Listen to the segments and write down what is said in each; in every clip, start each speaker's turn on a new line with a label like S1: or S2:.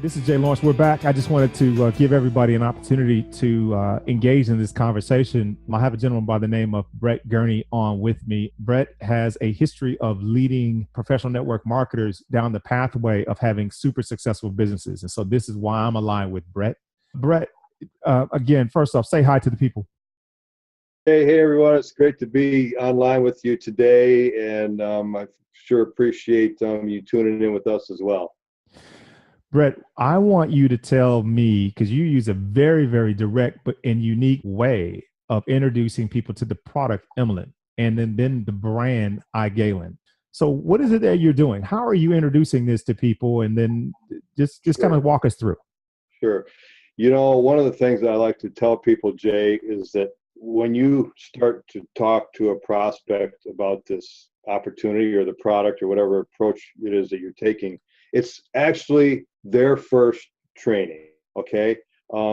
S1: This is Jey Lawrence. We're back. I just wanted to give everybody an opportunity to engage in this conversation. I have a gentleman by the name of Brett Gurney on with me. Brett has a history of leading professional network marketers down the pathway of having super successful businesses. And so this is why I'm aligned with Brett. Brett, again, first off, say hi to the people.
S2: Hey, everyone. It's great to be online with you today. And I sure appreciate you tuning in with us as well.
S1: Brett, I want you to tell me, because you use a very, very direct but and unique way of introducing people to the product Emlyn and then the brand iGalen. So what is it that you're doing? How are you introducing this to people? And then just kind of walk us through.
S2: Sure. You know, one of the things that I like to tell people, Jay, is that when you start to talk to a prospect about this opportunity or the product or whatever approach it is that you're taking, it's actually their first training, okay?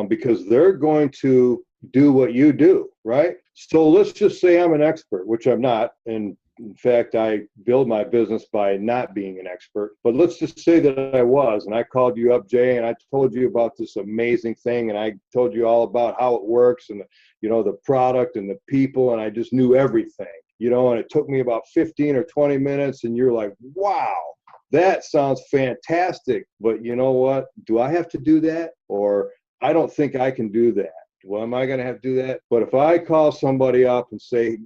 S2: Because they're going to do what you do, right? So let's just say I'm an expert, which I'm not. And in fact, I build my business by not being an expert. But let's just say that I was, and I called you up, Jay, and I told you about this amazing thing, and I told you all about how it works and, the product and the people, and I just knew everything, and it took me about 15 or 20 minutes, and you're like, wow. That sounds fantastic, but you know what? Do I have to do that? Or I don't think I can do that. Well, am I going to have to do that? But if I call somebody up and say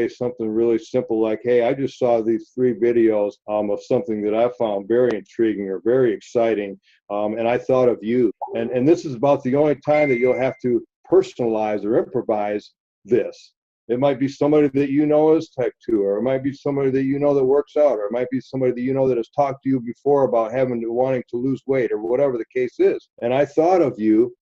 S2: something really simple like, hey, I just saw these 3 videos of something that I found very intriguing or very exciting, and I thought of you. And this is about the only time that you'll have to personalize or improvise this. It might be somebody that you know is type 2, or it might be somebody that you know that works out, or it might be somebody that you know that has talked to you before about wanting to lose weight, or whatever the case is. And I thought of you,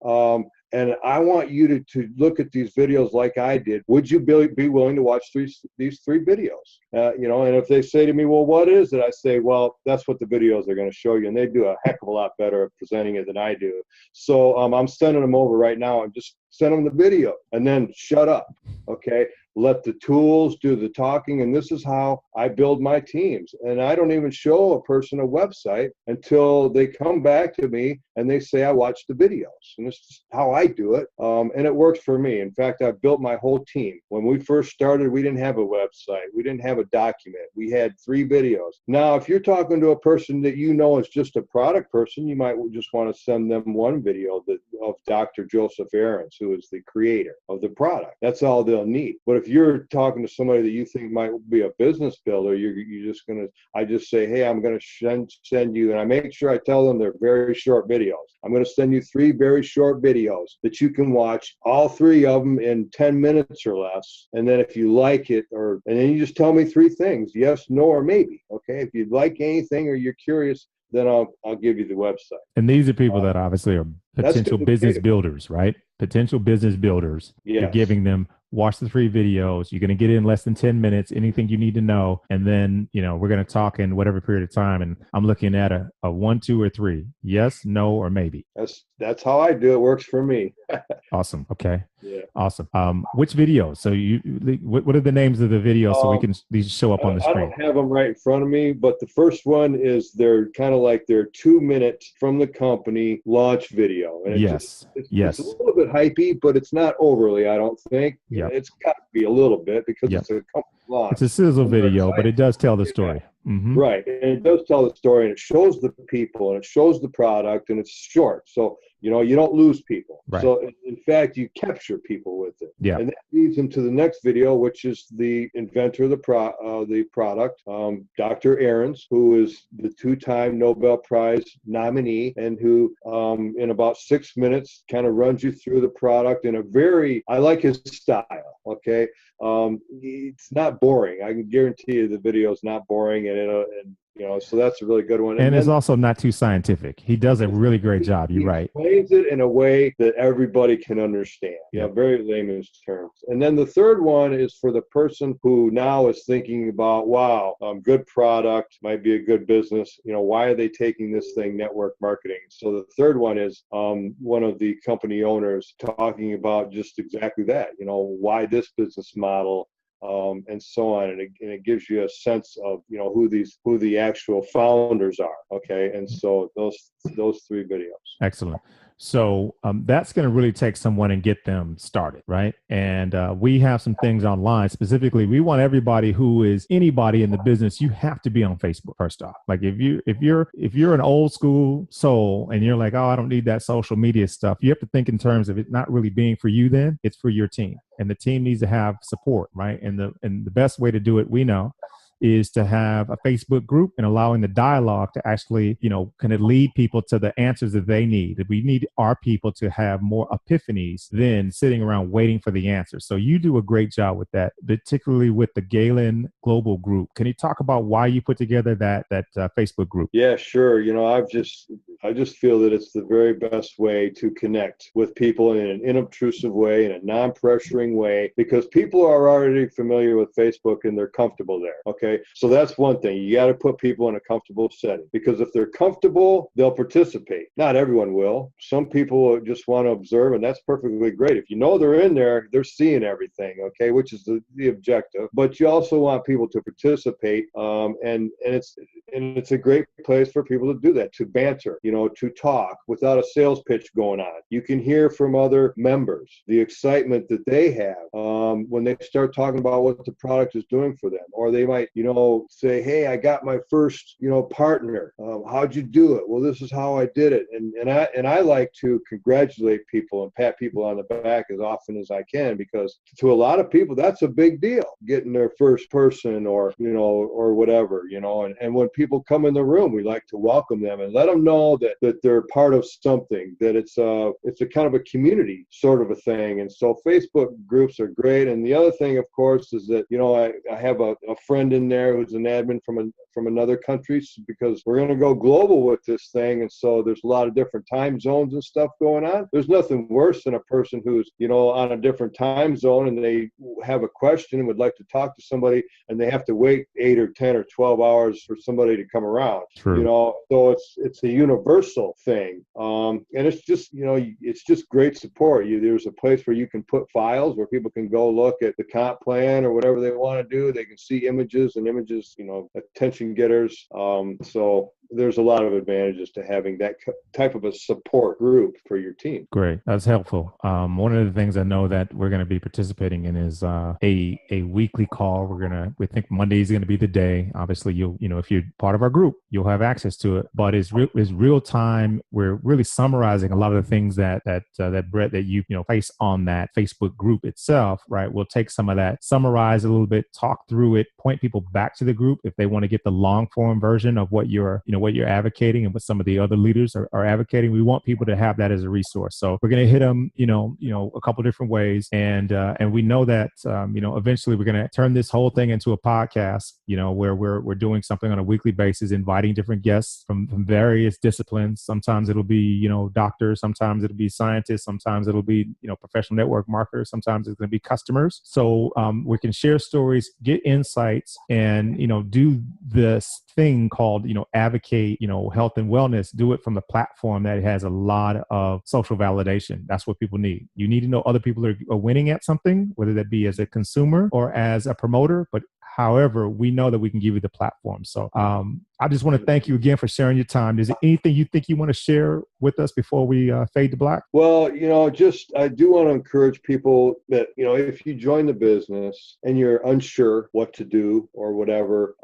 S2: and I want you to look at these videos like I did. Would you be willing to watch these 3 videos? And if they say to me, well, what is it? I say, well, that's what the videos are going to show you. And they do a heck of a lot better at presenting it than I do. So I'm sending them over right now and just send them the video and then shut up. Okay. Let the tools do the talking. And this is how I build my teams. And I don't even show a person a website until they come back to me and they say, I watched the videos. And this is how I do it. And it works for me. In fact, I've built my whole team. When we first started, we didn't have a website. We didn't have a document. We had 3 videos. Now, if you're talking to a person that you know is just a product person, you might just want to send them 1 video of Dr. Joseph Aarons, who is the creator of the product. That's all they'll need. But if you're talking to somebody that you think might be a business builder, I just say, hey, I'm going to send you, and I make sure I tell them they're very short videos. I'm going to send you 3 very short videos that you can watch, all 3 of them in 10 minutes or less. And then if you like it, and then you just tell me 3 things, yes, no, or maybe. Okay. If you like anything or you're curious, then I'll give you the website.
S1: And these are people that obviously are potential business builders, right? Potential business builders. Yes. You're giving them, watch the 3 videos. You're going to get in less than 10 minutes, anything you need to know. And then, we're going to talk in whatever period of time. And I'm looking at a 1, 2, or 3. Yes, no, or maybe.
S2: That's how I do it. Works for me.
S1: Awesome. Okay.
S2: Yeah.
S1: Awesome. Which videos? So what are the names of the videos so these show up on the screen?
S2: I don't have them right in front of me, but the first one is they're kind of like their 2-minute from the company launch video. And
S1: it's
S2: a little bit hypey, but it's not overly, I don't think.
S1: Yeah.
S2: It's got to be a little bit because it's a company launch.
S1: It's a sizzle video, but it does tell the story. Mm-hmm.
S2: Right. And it does tell the story, and it shows the people, and it shows the product, and it's short. So, you don't lose people.
S1: Right.
S2: So, in fact, you capture people with it.
S1: Yeah.
S2: And that leads them to the next video, which is the inventor of the product, Dr. Aarons, who is the 2-time Nobel Prize nominee, and who, in about 6 minutes, kind of runs you through the product in I like his style. Okay. It's not boring. I can guarantee you the video is not boring, so that's a really good one.
S1: And it's also not too scientific. He does a really great job. You're right.
S2: He explains it in a way that everybody can understand. Very layman's terms. And then the third one is for the person who now is thinking about, wow, good product, might be a good business. Why are they taking this thing, network marketing? So the third one is one of the company owners talking about just exactly that. Why this business model and so on. And it gives you a sense of, who the actual founders are. Okay. And so those 3 videos.
S1: Excellent. So that's going to really take someone and get them started, right? And we have some things online. Specifically, we want everybody who is anybody in the business. You have to be on Facebook first off. Like if you're an old school soul and you're like, oh, I don't need that social media stuff. You have to think in terms of it not really being for you. Then it's for your team, and the team needs to have support, right? And the best way to do it, we know, is to have a Facebook group and allowing the dialogue to actually, kind of lead people to the answers that they need. We need our people to have more epiphanies than sitting around waiting for the answers. So you do a great job with that, particularly with the iGalen Global Group. Can you talk about why you put together that Facebook group?
S2: Yeah, sure. I just feel that it's the very best way to connect with people in an inobtrusive way, in a non-pressuring way, because people are already familiar with Facebook and they're comfortable there. Okay. So that's one thing. You got to put people in a comfortable setting, because if they're comfortable, they'll participate. Not everyone will. Some people just want to observe, and that's perfectly great. If you know they're in there, they're seeing everything. Okay. Which is the objective, but you also want people to participate. And it's a great place for people to do that, to banter, to talk without a sales pitch going on. You can hear from other members the excitement that they have when they start talking about what the product is doing for them, or they might, say, hey, I got my first, partner. How'd you do it? Well, this is how I did it. And I like to congratulate people and pat people on the back as often as I can, because to a lot of people, that's a big deal, getting their first person or whatever, and when people come in the room, we like to welcome them and let them know that they're part of something, that it's a kind of a community sort of a thing. And so Facebook groups are great. And the other thing, of course, is that, I have a friend in there who's an admin from another country, because we're going to go global with this thing. And so there's a lot of different time zones and stuff going on. There's nothing worse than a person who's, on a different time zone and they have a question and would like to talk to somebody, and they have to wait 8 or 10 or 12 hours for somebody to come around.
S1: True.
S2: So it's a universal thing. And it's just, it's just great support. There's a place where you can put files where people can go look at the comp plan or whatever they want to do. They can see images, attention getters. So there's a lot of advantages to having that type of a support group for your team.
S1: Great. That's helpful. One of the things I know that we're going to be participating in is a weekly call. We think Monday is going to be the day. Obviously, if you're part of our group, you'll have access to it, but it's real time. We're really summarizing a lot of the things that Brett, that you place on that Facebook group itself, right? We'll take some of that, summarize a little bit, talk through it, point people back to the group if they want to get the long form version of what you're advocating and what some of the other leaders are advocating. We want people to have that as a resource. So we're going to hit them, a couple different ways. And we know that, eventually we're going to turn this whole thing into a podcast, where we're doing something on a weekly basis, inviting different guests from various disciplines. Sometimes it'll be, doctors, sometimes it'll be scientists, sometimes it'll be, professional network marketers, sometimes it's going to be customers. So we can share stories, get insights, and, do this thing called, advocate, health and wellness, do it from the platform that has a lot of social validation. That's what people need. You need to know other people are winning at something, whether that be as a consumer or as a promoter, but however, we know that we can give you the platform. So I just want to thank you again for sharing your time. Is there anything you think you want to share with us before we fade to black?
S2: Well, I do want to encourage people that, if you join the business and you're unsure what to do or whatever,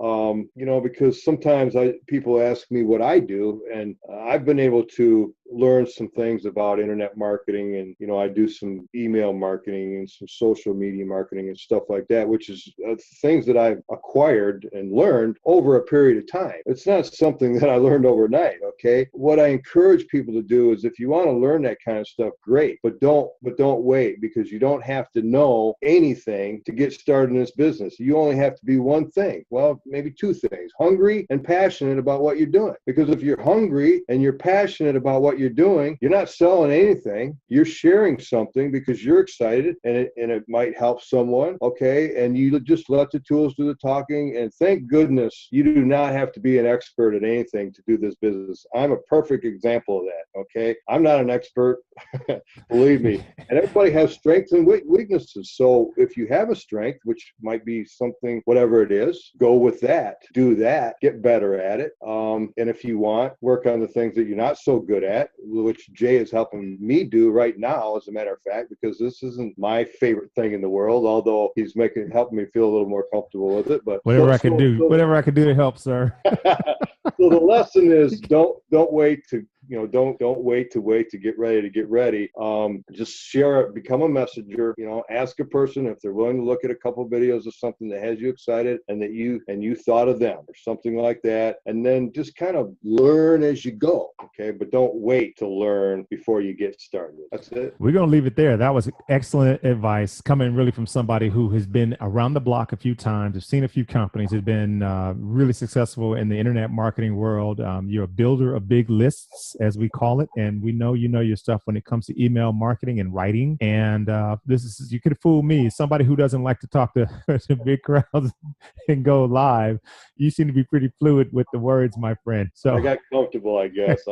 S2: because sometimes people ask me what I do, and I've been able to learn some things about internet marketing, and I do some email marketing and some social media marketing and stuff like that, which is things that I've acquired and learned over a period of time. It's not something that I learned overnight. Okay, what I encourage people to do is, if you want to learn that kind of stuff, great, but don't wait, because you don't have to know anything to get started in this business. You only have to be one thing. Well, maybe 2 things: hungry and passionate about what you're doing. Because if you're hungry and you're passionate about what you're doing, you're not selling anything. You're sharing something because you're excited and it might help someone. Okay. And you just let the tools do the talking. And thank goodness you do not have to be an expert at anything to do this business. I'm a perfect example of that. Okay. I'm not an expert, believe me. And everybody has strengths and weaknesses. So if you have a strength, which might be something, whatever it is, go with that, do that, get better at it. And if you want, work on the things that you're not so good at, which Jay is helping me do right now, as a matter of fact, because this isn't my favorite thing in the world, although he's helping me feel a little more comfortable with it. But
S1: whatever I can do to help, sir.
S2: So the lesson is don't wait to don't wait to get ready. Just share it, become a messenger, ask a person if they're willing to look at a couple of videos of something that has you excited and that you thought of them or something like that. And then just kind of learn as you go. Okay. But don't wait to learn before you get started. That's it.
S1: We're going to leave it there. That was excellent advice coming really from somebody who has been around the block a few times, has seen a few companies, has been really successful in the internet marketing world. You're a builder of big lists, as we call it. And we know you know your stuff when it comes to email marketing and writing. And you could fool me, somebody who doesn't like to talk to, to big crowds and go live. You seem to be pretty fluid with the words, my friend. So
S2: I got comfortable, I guess.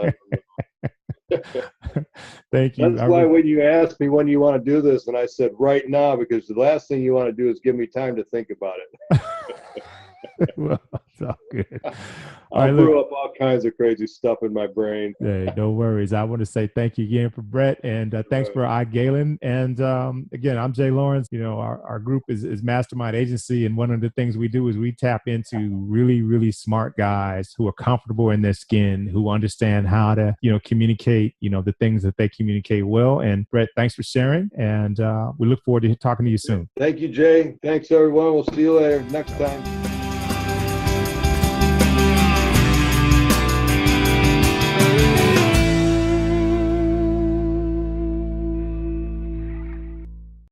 S1: Thank you.
S2: That's why when you asked me when you want to do this, and I said right now, because the last thing you want to do is give me time to think about it.
S1: Well, it's all good.
S2: I threw up all kinds of crazy stuff in my brain.
S1: Hey, no worries. I want to say thank you again for Brett, and thanks for iGalen. And again, I'm Jey Lawrence. Our group is Mastermind Agency, and one of the things we do is we tap into really, really smart guys who are comfortable in their skin, who understand how to, communicate, the things that they communicate well. And Brett, thanks for sharing, and we look forward to talking to you soon.
S2: Thank you, Jay. Thanks, everyone. We'll see you later next time.